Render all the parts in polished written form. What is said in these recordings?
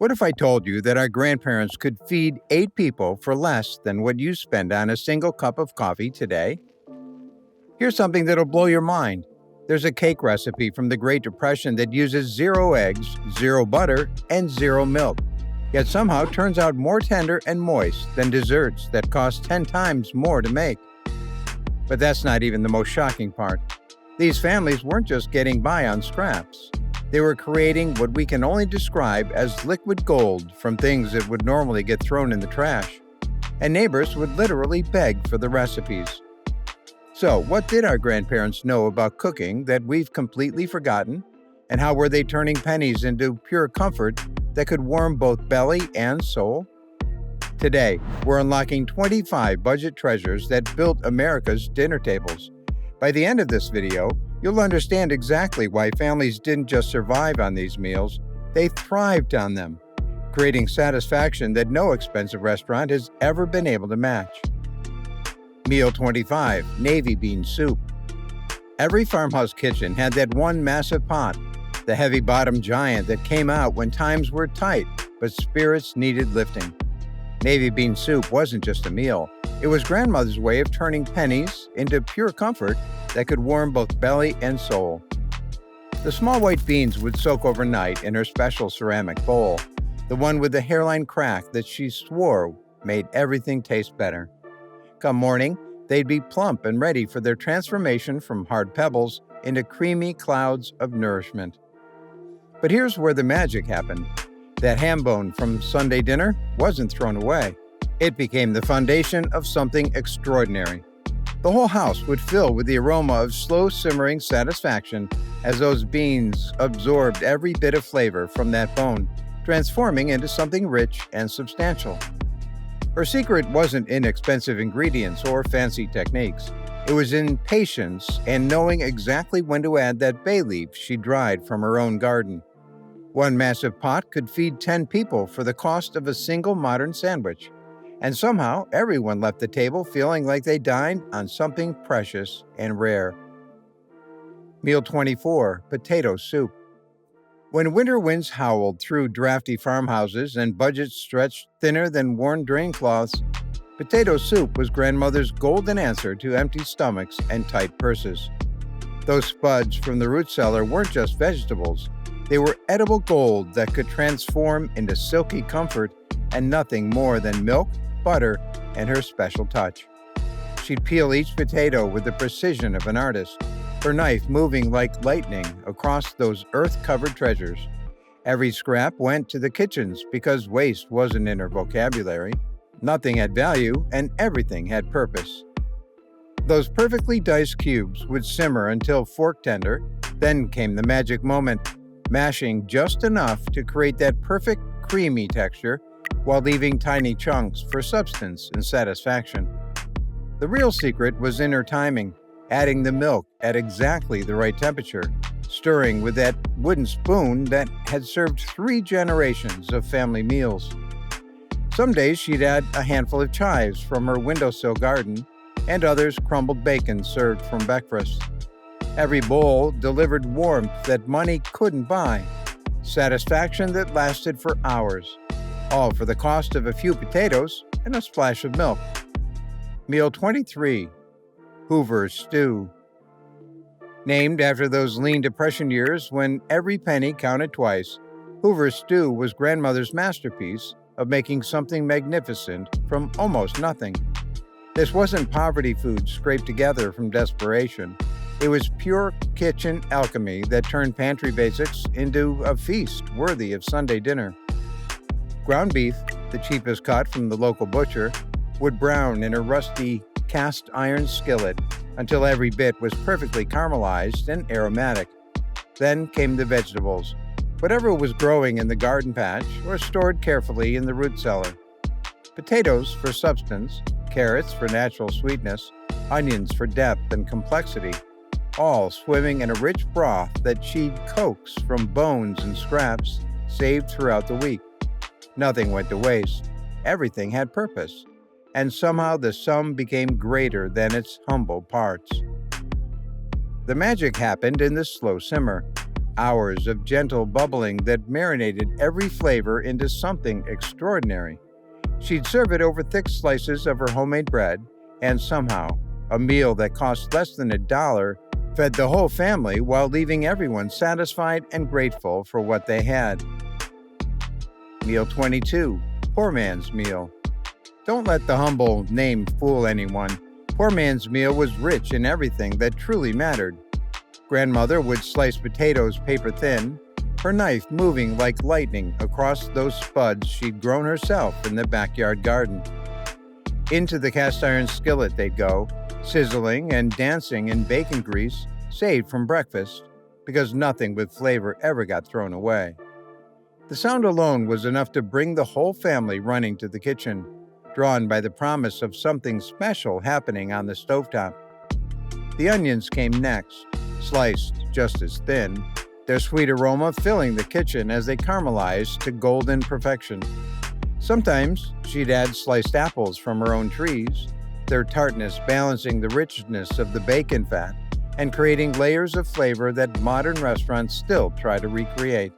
What if I told you that our grandparents could feed 8 people for less than what you spend on a single cup of coffee today? Here's something that'll blow your mind. There's a cake recipe from the Great Depression that uses 0 eggs, 0 butter, and 0 milk, yet somehow turns out more tender and moist than desserts that cost 10 times more to make. But that's not even the most shocking part. These families weren't just getting by on scraps. They were creating what we can only describe as liquid gold from things that would normally get thrown in the trash. And neighbors would literally beg for the recipes. So, what did our grandparents know about cooking that we've completely forgotten? And how were they turning pennies into pure comfort that could warm both belly and soul? Today, we're unlocking 25 budget treasures that built America's dinner tables. By the end of this video, you'll understand exactly why families didn't just survive on these meals, they thrived on them, creating satisfaction that no expensive restaurant has ever been able to match. Meal 25, Navy Bean Soup. Every farmhouse kitchen had that one massive pot, the heavy-bottomed giant that came out when times were tight, but spirits needed lifting. Navy bean soup wasn't just a meal. It was grandmother's way of turning pennies into pure comfort that could warm both belly and soul. The small white beans would soak overnight in her special ceramic bowl, the one with the hairline crack that she swore made everything taste better. Come morning, they'd be plump and ready for their transformation from hard pebbles into creamy clouds of nourishment. But here's where the magic happened. That ham bone from Sunday dinner wasn't thrown away. It became the foundation of something extraordinary. The whole house would fill with the aroma of slow-simmering satisfaction as those beans absorbed every bit of flavor from that bone, transforming into something rich and substantial. Her secret wasn't in expensive ingredients or fancy techniques. It was in patience and knowing exactly when to add that bay leaf she dried from her own garden. One massive pot could feed 10 people for the cost of a single modern sandwich. And somehow, everyone left the table feeling like they dined on something precious and rare. Meal 24, Potato Soup. When winter winds howled through drafty farmhouses and budgets stretched thinner than worn drain cloths, potato soup was grandmother's golden answer to empty stomachs and tight purses. Those spuds from the root cellar weren't just vegetables. They were edible gold that could transform into silky comfort and nothing more than milk, butter, and her special touch. She'd peel each potato with the precision of an artist, her knife moving like lightning across those earth-covered treasures. Every scrap went to the kitchens because waste wasn't in her vocabulary. Nothing had value and everything had purpose. Those perfectly diced cubes would simmer until fork tender, then came the magic moment, mashing just enough to create that perfect creamy texture while leaving tiny chunks for substance and satisfaction. The real secret was in her timing, adding the milk at exactly the right temperature, stirring with that wooden spoon that had served 3 generations of family meals. Some days she'd add a handful of chives from her windowsill garden, and others crumbled bacon served from breakfast. Every bowl delivered warmth that money couldn't buy, satisfaction that lasted for hours, all for the cost of a few potatoes and a splash of milk. Meal 23, Hoover's Stew. Named after those lean Depression years when every penny counted twice, Hoover's Stew was grandmother's masterpiece of making something magnificent from almost nothing. This wasn't poverty food scraped together from desperation. It was pure kitchen alchemy that turned pantry basics into a feast worthy of Sunday dinner. Ground beef, the cheapest cut from the local butcher, would brown in a rusty cast iron skillet until every bit was perfectly caramelized and aromatic. Then came the vegetables, whatever was growing in the garden patch or stored carefully in the root cellar. Potatoes for substance, carrots for natural sweetness, onions for depth and complexity, all swimming in a rich broth that she'd coax from bones and scraps saved throughout the week. Nothing went to waste. Everything had purpose. And somehow the sum became greater than its humble parts. The magic happened in the slow simmer. Hours of gentle bubbling that marinated every flavor into something extraordinary. She'd serve it over thick slices of her homemade bread, and somehow, a meal that cost less than $1 fed the whole family while leaving everyone satisfied and grateful for what they had. Meal 22, Poor Man's Meal. Don't let the humble name fool anyone. Poor Man's Meal was rich in everything that truly mattered. Grandmother would slice potatoes paper thin, her knife moving like lightning across those spuds she'd grown herself in the backyard garden. Into the cast iron skillet they'd go, sizzling and dancing in bacon grease saved from breakfast, because nothing with flavor ever got thrown away. The sound alone was enough to bring the whole family running to the kitchen, drawn by the promise of something special happening on the stovetop. The onions came next, sliced just as thin, their sweet aroma filling the kitchen as they caramelized to golden perfection. Sometimes she'd add sliced apples from her own trees, their tartness balancing the richness of the bacon fat and creating layers of flavor that modern restaurants still try to recreate.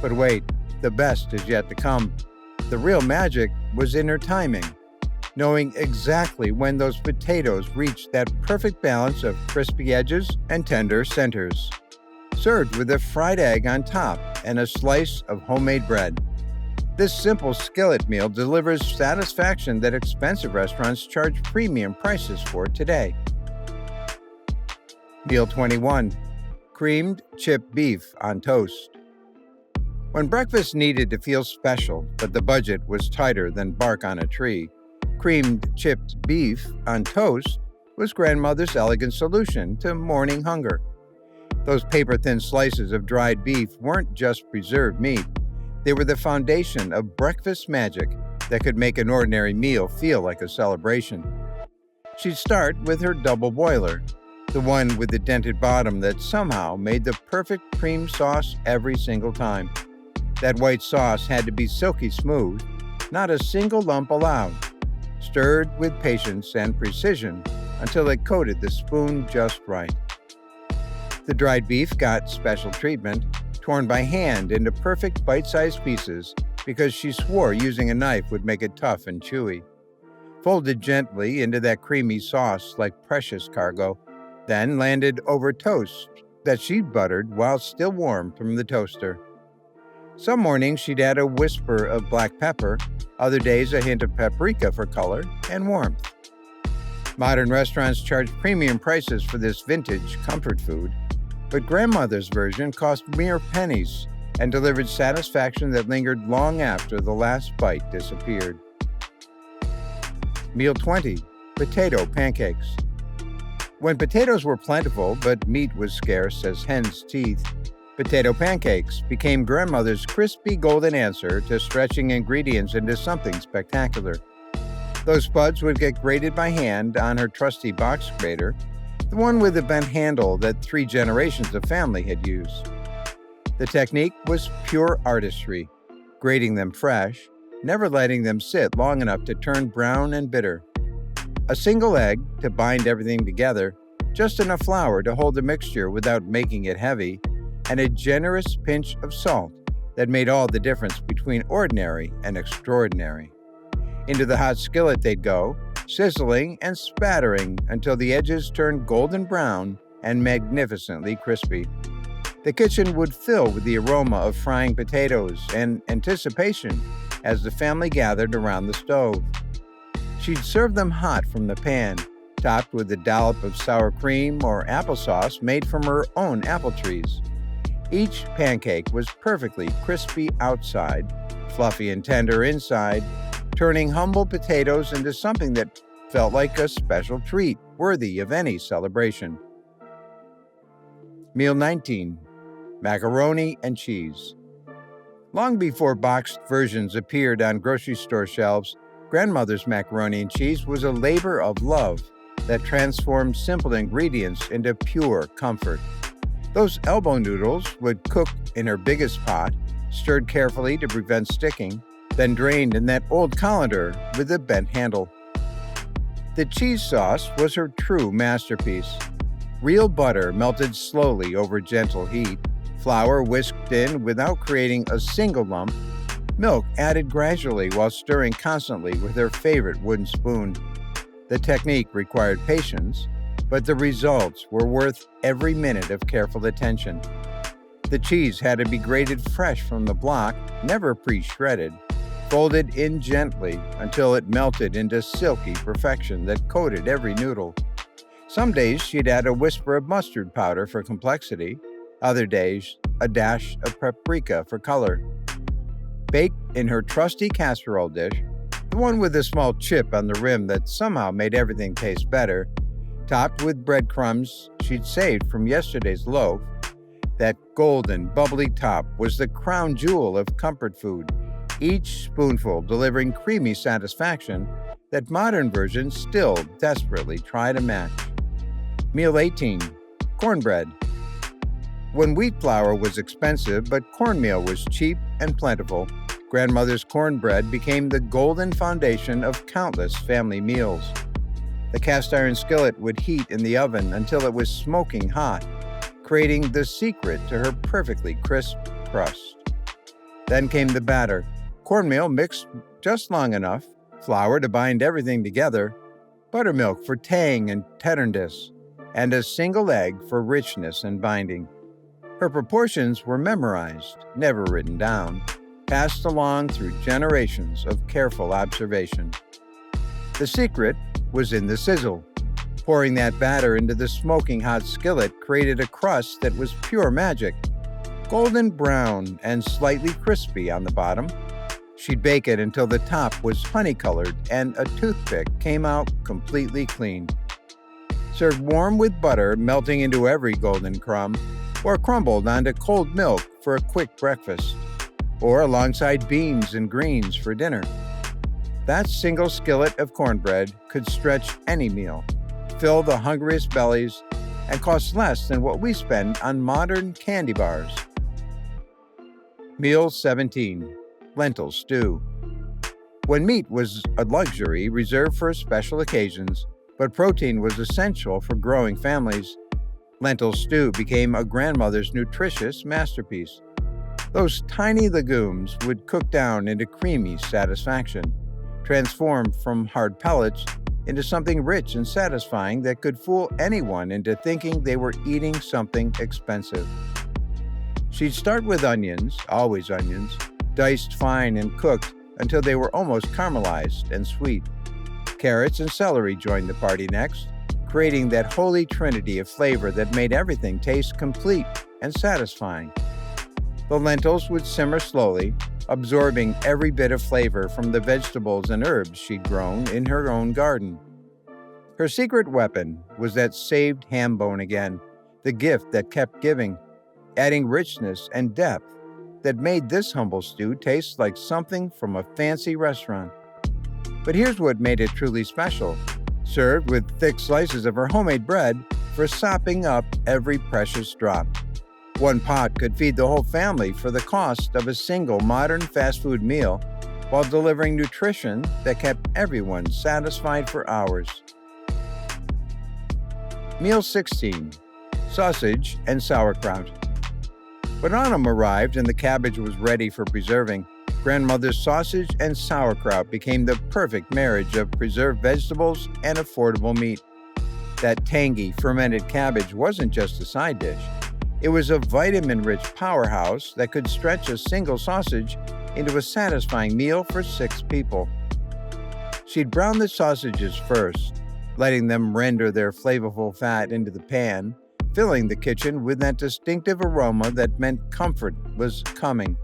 But wait, the best is yet to come. The real magic was in her timing, knowing exactly when those potatoes reached that perfect balance of crispy edges and tender centers. Served with a fried egg on top and a slice of homemade bread. This simple skillet meal delivers satisfaction that expensive restaurants charge premium prices for today. Meal 21, Creamed Chipped Beef on Toast. When breakfast needed to feel special, but the budget was tighter than bark on a tree, creamed chipped beef on toast was grandmother's elegant solution to morning hunger. Those paper-thin slices of dried beef weren't just preserved meat. They were the foundation of breakfast magic that could make an ordinary meal feel like a celebration. She'd start with her double boiler, the one with the dented bottom that somehow made the perfect cream sauce every single time. That white sauce had to be silky smooth, not a single lump allowed, stirred with patience and precision until it coated the spoon just right. The dried beef got special treatment, torn by hand into perfect bite-sized pieces because she swore using a knife would make it tough and chewy. Folded gently into that creamy sauce like precious cargo, then landed over toast that she'd buttered while still warm from the toaster. Some mornings she'd add a whisper of black pepper, other days a hint of paprika for color and warmth. Modern restaurants charge premium prices for this vintage comfort food, but grandmother's version cost mere pennies and delivered satisfaction that lingered long after the last bite disappeared. Meal 20, Potato Pancakes. When potatoes were plentiful but meat was scarce as hen's teeth, potato pancakes became grandmother's crispy golden answer to stretching ingredients into something spectacular. Those spuds would get grated by hand on her trusty box grater, the one with the bent handle that 3 generations of family had used. The technique was pure artistry, grating them fresh, never letting them sit long enough to turn brown and bitter. A single egg to bind everything together, just enough flour to hold the mixture without making it heavy, and a generous pinch of salt that made all the difference between ordinary and extraordinary. Into the hot skillet they'd go, sizzling and spattering until the edges turned golden brown and magnificently crispy. The kitchen would fill with the aroma of frying potatoes and anticipation as the family gathered around the stove. She'd serve them hot from the pan, topped with a dollop of sour cream or applesauce made from her own apple trees. Each pancake was perfectly crispy outside, fluffy and tender inside, turning humble potatoes into something that felt like a special treat worthy of any celebration. Meal 19, Macaroni and Cheese. Long before boxed versions appeared on grocery store shelves, grandmother's macaroni and cheese was a labor of love that transformed simple ingredients into pure comfort. Those elbow noodles would cook in her biggest pot, stirred carefully to prevent sticking, then drained in that old colander with a bent handle. The cheese sauce was her true masterpiece. Real butter melted slowly over gentle heat, Flour whisked in without creating a single lump, milk added gradually while stirring constantly with her favorite wooden spoon. The technique required patience, but the results were worth every minute of careful attention. The cheese had to be grated fresh from the block, never pre-shredded, folded in gently until it melted into silky perfection that coated every noodle. Some days she'd add a whisper of mustard powder for complexity, other days a dash of paprika for color. Baked in her trusty casserole dish, the one with a small chip on the rim that somehow made everything taste better, topped with breadcrumbs she'd saved from yesterday's loaf, that golden, bubbly top was the crown jewel of comfort food, each spoonful delivering creamy satisfaction that modern versions still desperately try to match. Meal 18. Cornbread. When wheat flour was expensive, but cornmeal was cheap and plentiful, grandmother's cornbread became the golden foundation of countless family meals. The cast iron skillet would heat in the oven until it was smoking hot, creating the secret to her perfectly crisp crust. Then came the batter, cornmeal mixed just long enough, flour to bind everything together, buttermilk for tang and tenderness, and a single egg for richness and binding. Her proportions were memorized, never written down, passed along through generations of careful observation. The secret was in the sizzle. Pouring that batter into the smoking hot skillet created a crust that was pure magic, golden brown and slightly crispy on the bottom. She'd bake it until the top was honey-colored and a toothpick came out completely clean. Served warm with butter melting into every golden crumb, or crumbled onto cold milk for a quick breakfast, or alongside beans and greens for dinner. That single skillet of cornbread could stretch any meal, fill the hungriest bellies, and cost less than what we spend on modern candy bars. Meal 17. Lentil stew. When meat was a luxury reserved for special occasions, but protein was essential for growing families, lentil stew became a grandmother's nutritious masterpiece. Those tiny legumes would cook down into creamy satisfaction, transformed from hard pellets into something rich and satisfying that could fool anyone into thinking they were eating something expensive. She'd start with onions, always onions, diced fine and cooked until they were almost caramelized and sweet. Carrots and celery joined the party next, creating that holy trinity of flavor that made everything taste complete and satisfying. The lentils would simmer slowly, absorbing every bit of flavor from the vegetables and herbs she'd grown in her own garden. Her secret weapon was that saved ham bone again, the gift that kept giving, adding richness and depth that made this humble stew taste like something from a fancy restaurant. But here's what made it truly special. Served with thick slices of her homemade bread for sopping up every precious drop. One pot could feed the whole family for the cost of a single modern fast food meal, while delivering nutrition that kept everyone satisfied for hours. Meal 16. Sausage and sauerkraut. When autumn arrived and the cabbage was ready for preserving, grandmother's sausage and sauerkraut became the perfect marriage of preserved vegetables and affordable meat. That tangy, fermented cabbage wasn't just a side dish. It was a vitamin-rich powerhouse that could stretch a single sausage into a satisfying meal for 6 people. She'd brown the sausages first, letting them render their flavorful fat into the pan, filling the kitchen with that distinctive aroma that meant comfort was coming.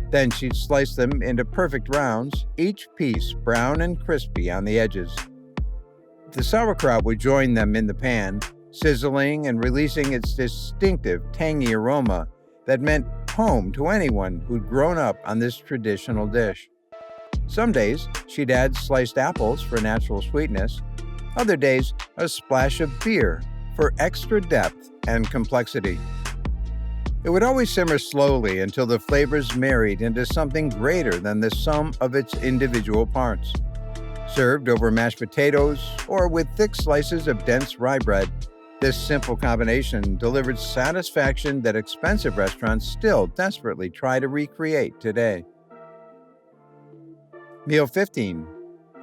Then she'd slice them into perfect rounds, each piece brown and crispy on the edges. The sauerkraut would join them in the pan, sizzling and releasing its distinctive tangy aroma that meant home to anyone who'd grown up on this traditional dish. Some days, she'd add sliced apples for natural sweetness. Other days, a splash of beer for extra depth and complexity. It would always simmer slowly until the flavors married into something greater than the sum of its individual parts. Served over mashed potatoes or with thick slices of dense rye bread, This simple combination delivered satisfaction that expensive restaurants still desperately try to recreate today. Meal 15.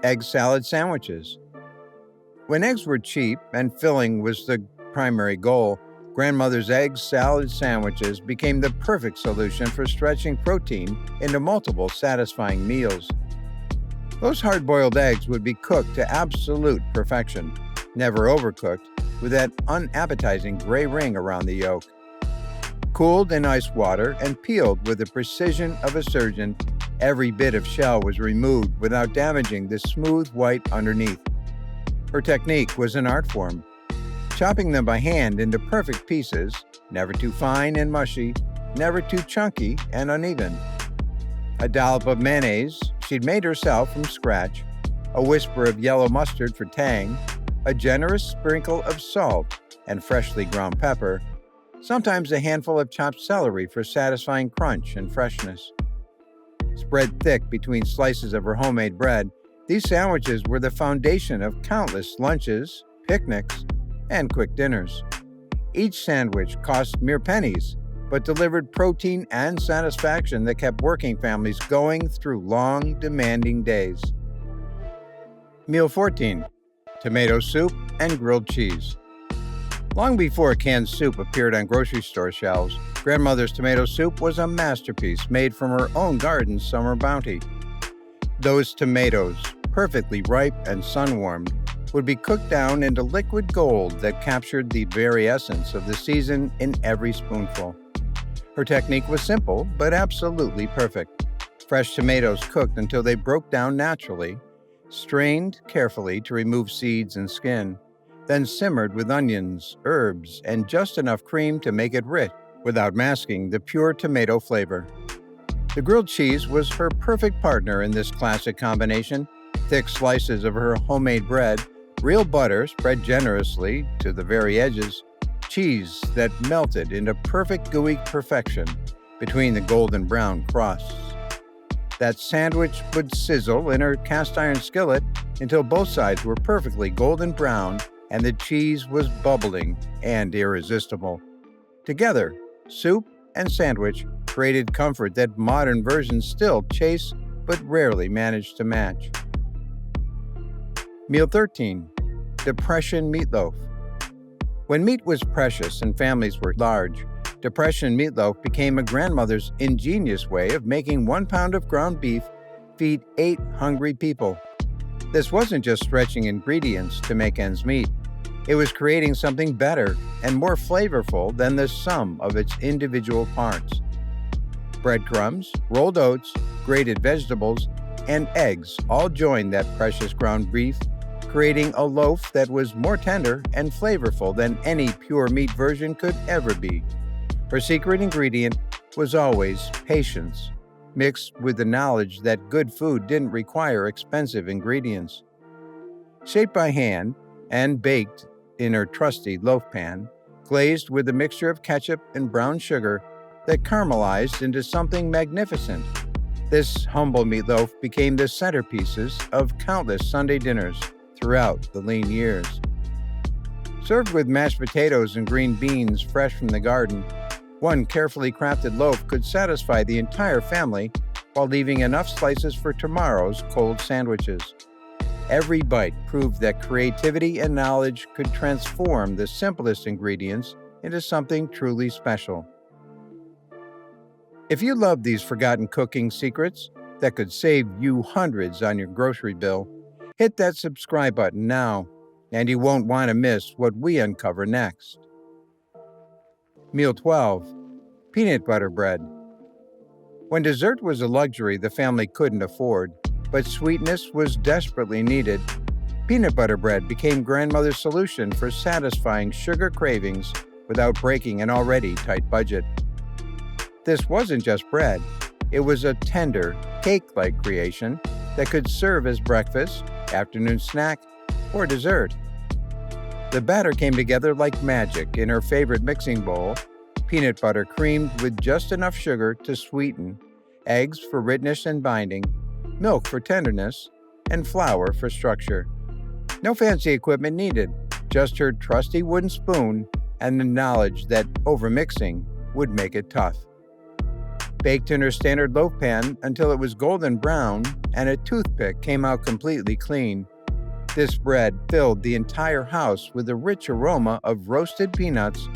Egg salad sandwiches. When eggs were cheap and filling was the primary goal, grandmother's egg salad sandwiches became the perfect solution for stretching protein into multiple satisfying meals. Those hard-boiled eggs would be cooked to absolute perfection, never overcooked, with that unappetizing gray ring around the yolk. Cooled in ice water and peeled with the precision of a surgeon, every bit of shell was removed without damaging the smooth white underneath. Her technique was an art form, chopping them by hand into perfect pieces, never too fine and mushy, never too chunky and uneven. A dollop of mayonnaise she'd made herself from scratch, a whisper of yellow mustard for tang, a generous sprinkle of salt and freshly ground pepper, sometimes a handful of chopped celery for satisfying crunch and freshness. Spread thick between slices of her homemade bread, these sandwiches were the foundation of countless lunches, picnics, and quick dinners. Each sandwich cost mere pennies, but delivered protein and satisfaction that kept working families going through long, demanding days. Meal 14. Tomato soup and grilled cheese. Long before canned soup appeared on grocery store shelves, grandmother's tomato soup was a masterpiece made from her own garden's summer bounty. Those tomatoes, perfectly ripe and sun-warmed, would be cooked down into liquid gold that captured the very essence of the season in every spoonful. Her technique was simple, but absolutely perfect. Fresh tomatoes cooked until they broke down naturally, strained carefully to remove seeds and skin, then simmered with onions, herbs, and just enough cream to make it rich without masking the pure tomato flavor. The grilled cheese was her perfect partner in this classic combination. Thick slices of her homemade bread, real butter spread generously to the very edges, cheese that melted into perfect gooey perfection between the golden brown crusts. That sandwich would sizzle in her cast iron skillet until both sides were perfectly golden brown and the cheese was bubbling and irresistible. Together, soup and sandwich created comfort that modern versions still chase but rarely manage to match. Meal 13. Depression meatloaf. When meat was precious and families were large, depression meatloaf became a grandmother's ingenious way of making 1 pound of ground beef feed 8 hungry people. This wasn't just stretching ingredients to make ends meet. It was creating something better and more flavorful than the sum of its individual parts. Breadcrumbs, rolled oats, grated vegetables, and eggs all joined that precious ground beef, creating a loaf that was more tender and flavorful than any pure meat version could ever be. Her secret ingredient was always patience, mixed with the knowledge that good food didn't require expensive ingredients. Shaped by hand and baked in her trusty loaf pan, glazed with a mixture of ketchup and brown sugar that caramelized into something magnificent, this humble meatloaf became the centerpieces of countless Sunday dinners throughout the lean years. Served with mashed potatoes and green beans fresh from the garden, one carefully crafted loaf could satisfy the entire family while leaving enough slices for tomorrow's cold sandwiches. Every bite proved that creativity and knowledge could transform the simplest ingredients into something truly special. If you love these forgotten cooking secrets that could save you hundreds on your grocery bill, hit that subscribe button now, and you won't want to miss what we uncover next. Meal 12. Peanut butter bread. When dessert was a luxury the family couldn't afford, but sweetness was desperately needed, peanut butter bread became grandmother's solution for satisfying sugar cravings without breaking an already tight budget. This wasn't just bread. It was a tender, cake-like creation that could serve as breakfast, afternoon snack, or dessert. The batter came together like magic in her favorite mixing bowl, peanut butter creamed with just enough sugar to sweeten, eggs for richness and binding, milk for tenderness, and flour for structure. No fancy equipment needed, just her trusty wooden spoon and the knowledge that overmixing would make it tough. Baked in her standard loaf pan until it was golden brown and a toothpick came out completely clean. This bread filled the entire house with a rich aroma of roasted peanuts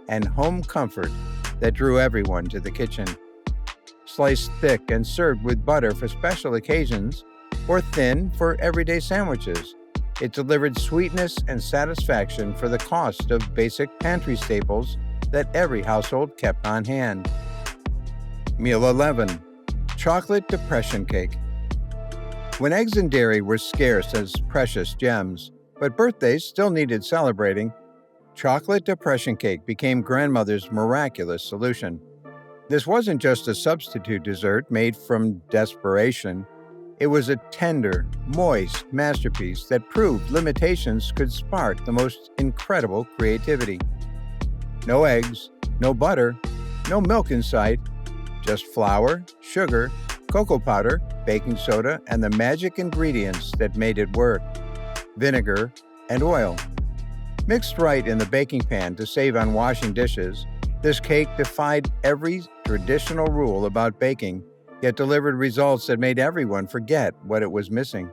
and home comfort that drew everyone to the kitchen. Sliced thick and served with butter for special occasions, or thin for everyday sandwiches, it delivered sweetness and satisfaction for the cost of basic pantry staples that every household kept on hand. Meal 11. Chocolate Depression Cake. When eggs and dairy were scarce as precious gems, but birthdays still needed celebrating, chocolate depression cake became grandmother's miraculous solution. This wasn't just a substitute dessert made from desperation. It was a tender, moist masterpiece that proved limitations could spark the most incredible creativity. No eggs, no butter, no milk in sight, just flour, sugar, cocoa powder, baking soda, and the magic ingredients that made it work: vinegar and oil. Mixed right in the baking pan to save on washing dishes, this cake defied every traditional rule about baking, yet delivered results that made everyone forget what it was missing.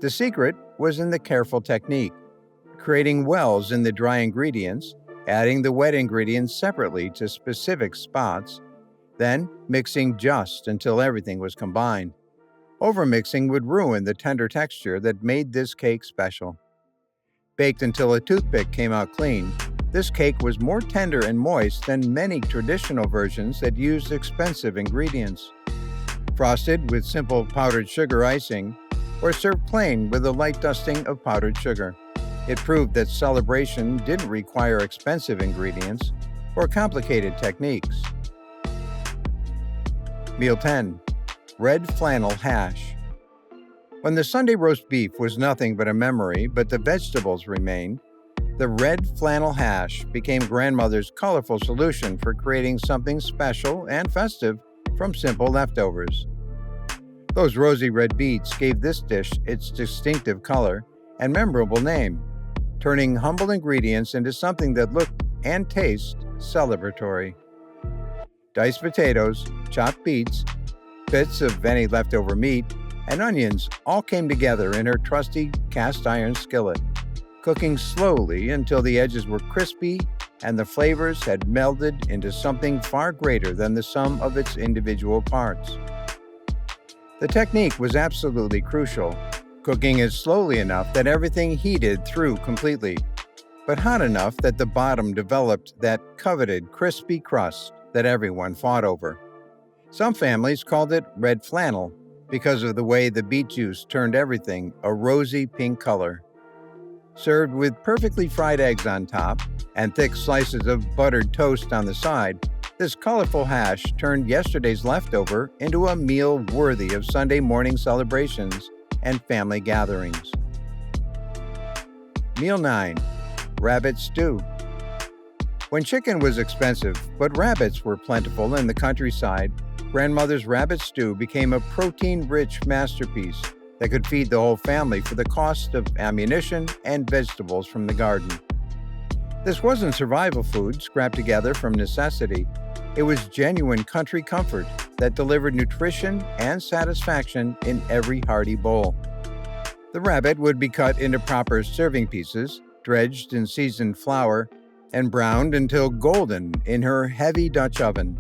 The secret was in the careful technique, creating wells in the dry ingredients, adding the wet ingredients separately to specific spots, then mixing just until everything was combined. Overmixing would ruin the tender texture that made this cake special. Baked until a toothpick came out clean, this cake was more tender and moist than many traditional versions that used expensive ingredients. Frosted with simple powdered sugar icing, or served plain with a light dusting of powdered sugar, it proved that celebration didn't require expensive ingredients or complicated techniques. Meal 10. Red Flannel Hash. When the Sunday roast beef was nothing but a memory, but the vegetables remained, the red flannel hash became grandmother's colorful solution for creating something special and festive from simple leftovers. Those rosy red beets gave this dish its distinctive color and memorable name, turning humble ingredients into something that looked and tasted celebratory. Diced potatoes, chopped beets, bits of any leftover meat, and onions all came together in her trusty cast iron skillet, cooking slowly until the edges were crispy and the flavors had melded into something far greater than the sum of its individual parts. The technique was absolutely crucial, cooking it slowly enough that everything heated through completely, but hot enough that the bottom developed that coveted crispy crust that everyone fought over. Some families called it red flannel because of the way the beet juice turned everything a rosy pink color. Served with perfectly fried eggs on top and thick slices of buttered toast on the side, this colorful hash turned yesterday's leftover into a meal worthy of Sunday morning celebrations and family gatherings. Meal 9. Rabbit Stew. When chicken was expensive, but rabbits were plentiful in the countryside, grandmother's rabbit stew became a protein-rich masterpiece that could feed the whole family for the cost of ammunition and vegetables from the garden. This wasn't survival food scrapped together from necessity. It was genuine country comfort that delivered nutrition and satisfaction in every hearty bowl. The rabbit would be cut into proper serving pieces, dredged in seasoned flour, and browned until golden in her heavy Dutch oven.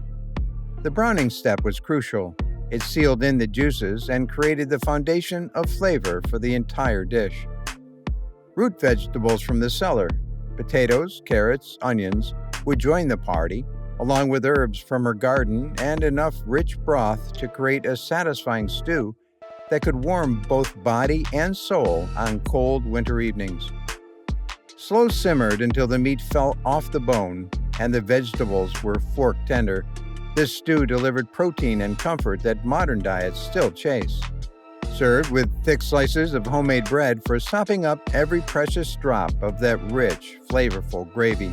The browning step was crucial. It sealed in the juices and created the foundation of flavor for the entire dish. Root vegetables from the cellar, potatoes, carrots, onions, would join the party, along with herbs from her garden and enough rich broth to create a satisfying stew that could warm both body and soul on cold winter evenings. Slow simmered until the meat fell off the bone and the vegetables were fork tender, this stew delivered protein and comfort that modern diets still chase. Served with thick slices of homemade bread for sopping up every precious drop of that rich, flavorful gravy.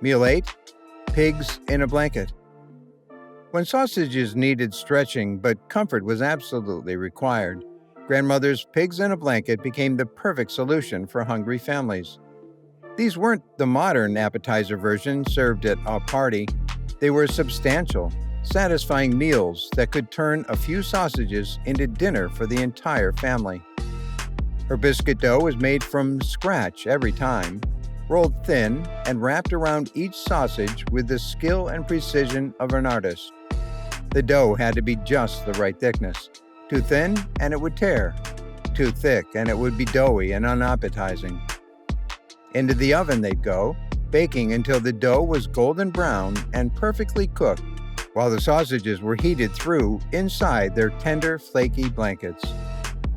Meal 8. Pigs in a Blanket. When sausages needed stretching but comfort was absolutely required, Grandmother's pigs in a blanket became the perfect solution for hungry families. These weren't the modern appetizer version served at a party. They were substantial, satisfying meals that could turn a few sausages into dinner for the entire family. Her biscuit dough was made from scratch every time, rolled thin, and wrapped around each sausage with the skill and precision of an artist. The dough had to be just the right thickness. Too thin, and it would tear. Too thick, and it would be doughy and unappetizing. Into the oven they'd go, baking until the dough was golden brown and perfectly cooked, while the sausages were heated through inside their tender, flaky blankets.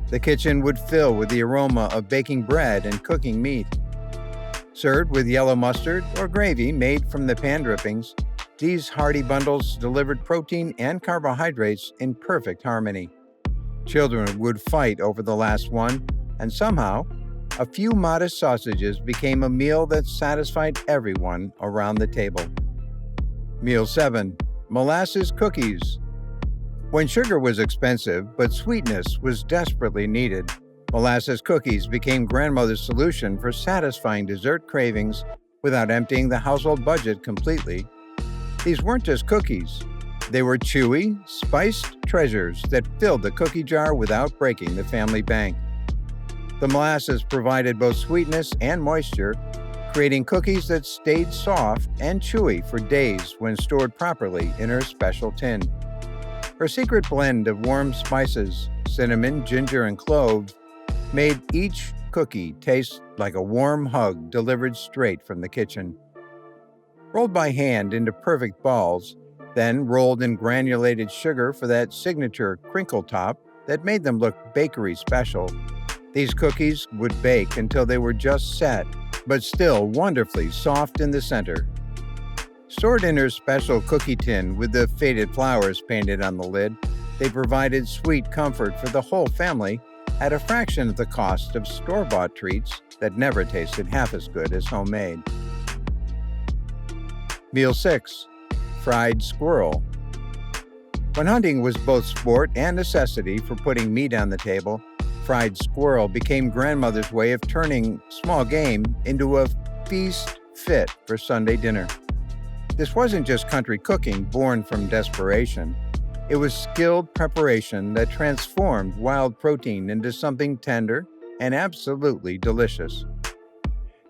The kitchen would fill with the aroma of baking bread and cooking meat. Served with yellow mustard or gravy made from the pan drippings, these hearty bundles delivered protein and carbohydrates in perfect harmony. Children would fight over the last one, and somehow, a few modest sausages became a meal that satisfied everyone around the table. Meal 7. Molasses cookies. When sugar was expensive, but sweetness was desperately needed, molasses cookies became grandmother's solution for satisfying dessert cravings without emptying the household budget completely. These weren't just cookies. They were chewy, spiced treasures that filled the cookie jar without breaking the family bank. The molasses provided both sweetness and moisture, creating cookies that stayed soft and chewy for days when stored properly in her special tin. Her secret blend of warm spices, cinnamon, ginger, and cloves, made each cookie taste like a warm hug delivered straight from the kitchen. Rolled by hand into perfect balls, then rolled in granulated sugar for that signature crinkle top that made them look bakery special. These cookies would bake until they were just set, but still wonderfully soft in the center. Stored in her special cookie tin with the faded flowers painted on the lid, they provided sweet comfort for the whole family at a fraction of the cost of store-bought treats that never tasted half as good as homemade. Meal 6. Fried squirrel. When hunting was both sport and necessity for putting meat on the table, fried squirrel became grandmother's way of turning small game into a feast fit for Sunday dinner. This wasn't just country cooking born from desperation. It was skilled preparation that transformed wild protein into something tender and absolutely delicious.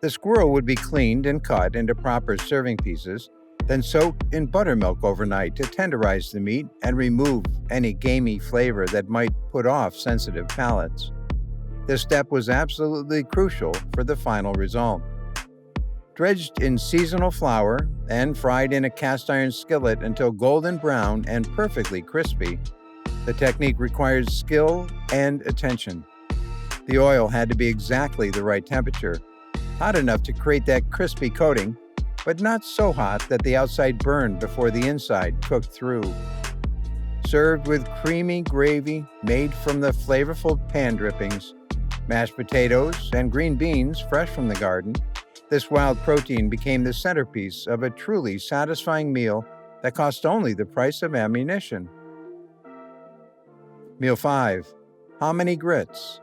The squirrel would be cleaned and cut into proper serving pieces, then soaked in buttermilk overnight to tenderize the meat and remove any gamey flavor that might put off sensitive palates. This step was absolutely crucial for the final result. Dredged in seasonal flour and fried in a cast iron skillet until golden brown and perfectly crispy, the technique required skill and attention. The oil had to be exactly the right temperature, hot enough to create that crispy coating, but not so hot that the outside burned before the inside cooked through. Served with creamy gravy made from the flavorful pan drippings, mashed potatoes, and green beans fresh from the garden, this wild protein became the centerpiece of a truly satisfying meal that cost only the price of ammunition. Meal 5. Hominy grits.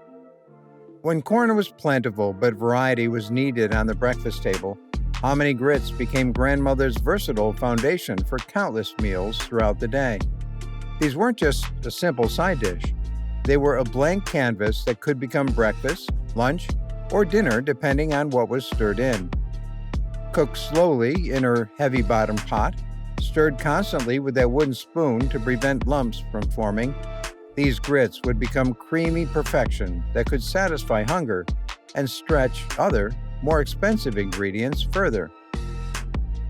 When corn was plentiful but variety was needed on the breakfast table, hominy grits became grandmother's versatile foundation for countless meals throughout the day. These weren't just a simple side dish. They were a blank canvas that could become breakfast, lunch, or dinner depending on what was stirred in. Cooked slowly in her heavy-bottomed pot, stirred constantly with that wooden spoon to prevent lumps from forming, these grits would become creamy perfection that could satisfy hunger and stretch other, more expensive ingredients further.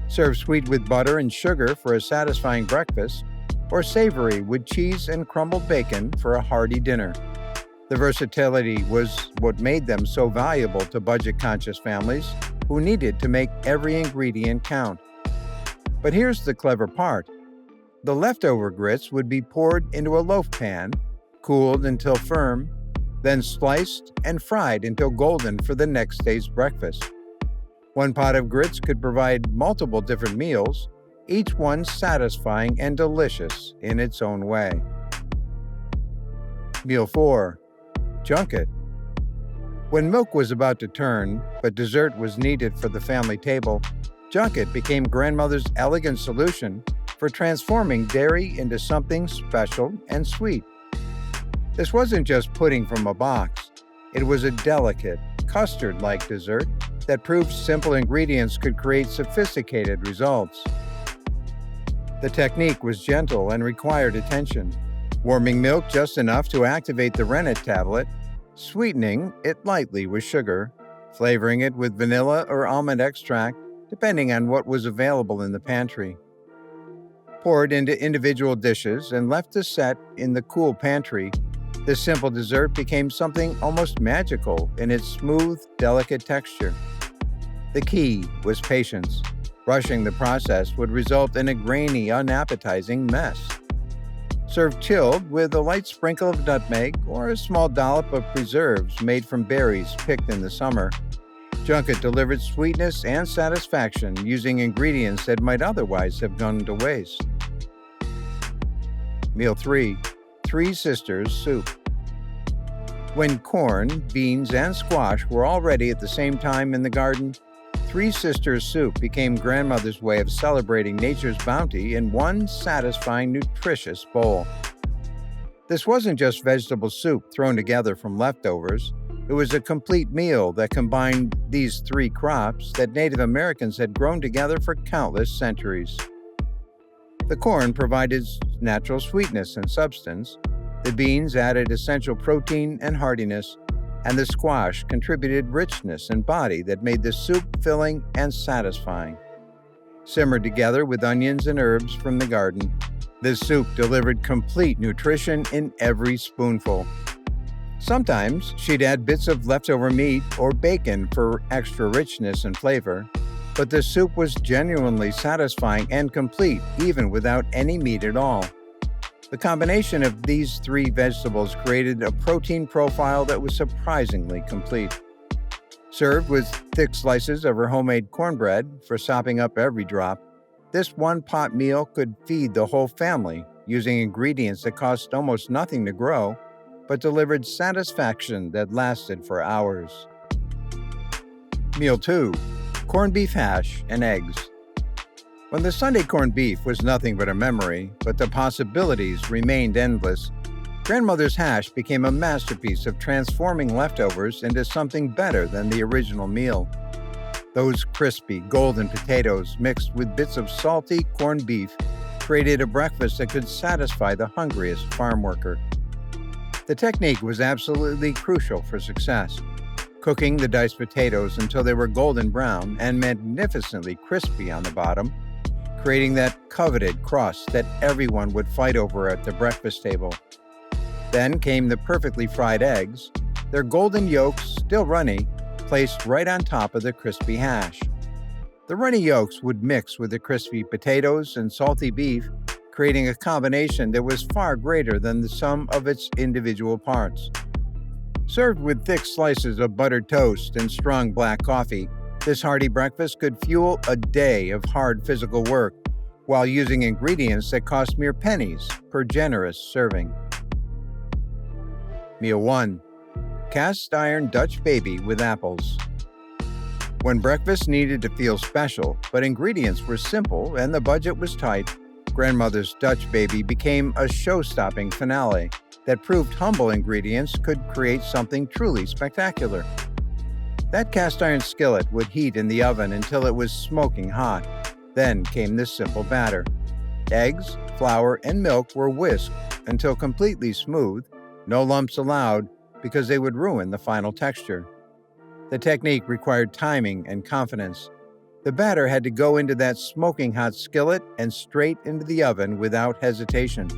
Serve sweet with butter and sugar for a satisfying breakfast, or savory with cheese and crumbled bacon for a hearty dinner. The versatility was what made them so valuable to budget-conscious families who needed to make every ingredient count. But here's the clever part. The leftover grits would be poured into a loaf pan, cooled until firm, then sliced and fried until golden for the next day's breakfast. One pot of grits could provide multiple different meals, each one satisfying and delicious in its own way. Meal 4. junket. When milk was about to turn, but dessert was needed for the family table, junket became grandmother's elegant solution for transforming dairy into something special and sweet. This wasn't just pudding from a box. It was a delicate, custard-like dessert that proved simple ingredients could create sophisticated results. The technique was gentle and required attention, warming milk just enough to activate the rennet tablet, sweetening it lightly with sugar, flavoring it with vanilla or almond extract, depending on what was available in the pantry. Poured into individual dishes and left to set in the cool pantry, this simple dessert became something almost magical in its smooth, delicate texture. The key was patience. Rushing the process would result in a grainy, unappetizing mess. Serve chilled with a light sprinkle of nutmeg or a small dollop of preserves made from berries picked in the summer. Junket delivered sweetness and satisfaction using ingredients that might otherwise have gone to waste. Meal 3. Three Sisters Soup. When corn, beans, and squash were all ready at the same time in the garden, Three Sisters Soup became grandmother's way of celebrating nature's bounty in one satisfying, nutritious bowl. This wasn't just vegetable soup thrown together from leftovers. It was a complete meal that combined these three crops that Native Americans had grown together for countless centuries. The corn provided natural sweetness and substance, the beans added essential protein and hardiness, and the squash contributed richness and body that made the soup filling and satisfying. Simmered together with onions and herbs from the garden, this soup delivered complete nutrition in every spoonful. Sometimes she'd add bits of leftover meat or bacon for extra richness and flavor, but the soup was genuinely satisfying and complete even without any meat at all. The combination of these three vegetables created a protein profile that was surprisingly complete. Served with thick slices of her homemade cornbread for sopping up every drop, this one-pot meal could feed the whole family using ingredients that cost almost nothing to grow, but delivered satisfaction that lasted for hours. Meal 2. Corned beef hash and eggs. When the Sunday corned beef was nothing but a memory, but the possibilities remained endless, grandmother's hash became a masterpiece of transforming leftovers into something better than the original meal. Those crispy, golden potatoes mixed with bits of salty corned beef created a breakfast that could satisfy the hungriest farm worker. The technique was absolutely crucial for success. Cooking the diced potatoes until they were golden brown and magnificently crispy on the bottom, creating that coveted crust that everyone would fight over at the breakfast table. Then came the perfectly fried eggs, their golden yolks still runny, placed right on top of the crispy hash. The runny yolks would mix with the crispy potatoes and salty beef, creating a combination that was far greater than the sum of its individual parts. Served with thick slices of buttered toast and strong black coffee, this hearty breakfast could fuel a day of hard physical work while using ingredients that cost mere pennies per generous serving. Meal 1. Cast iron Dutch baby with apples. When breakfast needed to feel special, but ingredients were simple and the budget was tight, grandmother's Dutch baby became a show-stopping finale that proved humble ingredients could create something truly spectacular. That cast iron skillet would heat in the oven until it was smoking hot. Then came the simple batter. Eggs, flour, and milk were whisked until completely smooth, no lumps allowed because they would ruin the final texture. The technique required timing and confidence. The batter had to go into that smoking hot skillet and straight into the oven without hesitation.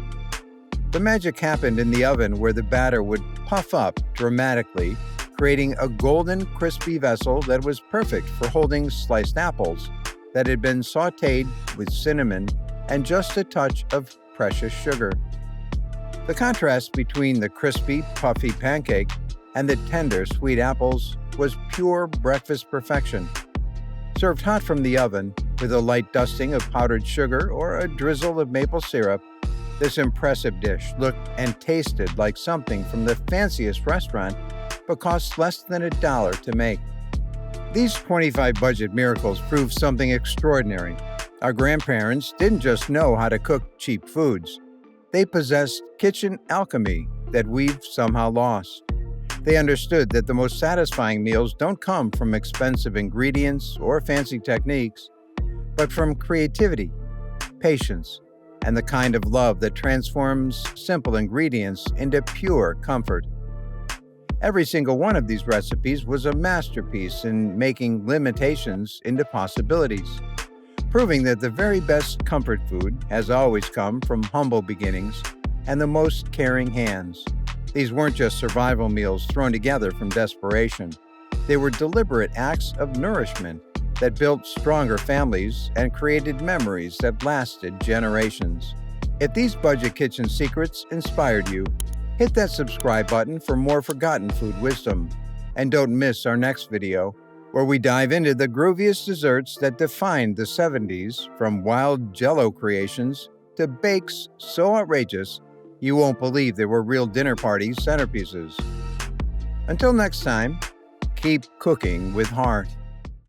The magic happened in the oven where the batter would puff up dramatically, creating a golden, crispy vessel that was perfect for holding sliced apples that had been sautéed with cinnamon and just a touch of precious sugar. The contrast between the crispy, puffy pancake and the tender, sweet apples was pure breakfast perfection. Served hot from the oven with a light dusting of powdered sugar or a drizzle of maple syrup, This impressive dish looked and tasted like something from the fanciest restaurant, but cost less than $1 to make. These 25 budget miracles prove something extraordinary. Our grandparents didn't just know how to cook cheap foods. They possessed kitchen alchemy that we've somehow lost. They understood that the most satisfying meals don't come from expensive ingredients or fancy techniques, but from creativity, patience, and the kind of love that transforms simple ingredients into pure comfort. Every single one of these recipes was a masterpiece in making limitations into possibilities, proving that the very best comfort food has always come from humble beginnings and the most caring hands. These weren't just survival meals thrown together from desperation. They were deliberate acts of nourishment that built stronger families and created memories that lasted generations. If these budget kitchen secrets inspired you, hit that subscribe button for more forgotten food wisdom. And don't miss our next video, where we dive into the grooviest desserts that defined the 70s, from wild Jell-O creations to bakes so outrageous you won't believe they were real dinner party centerpieces. Until next time, keep cooking with heart.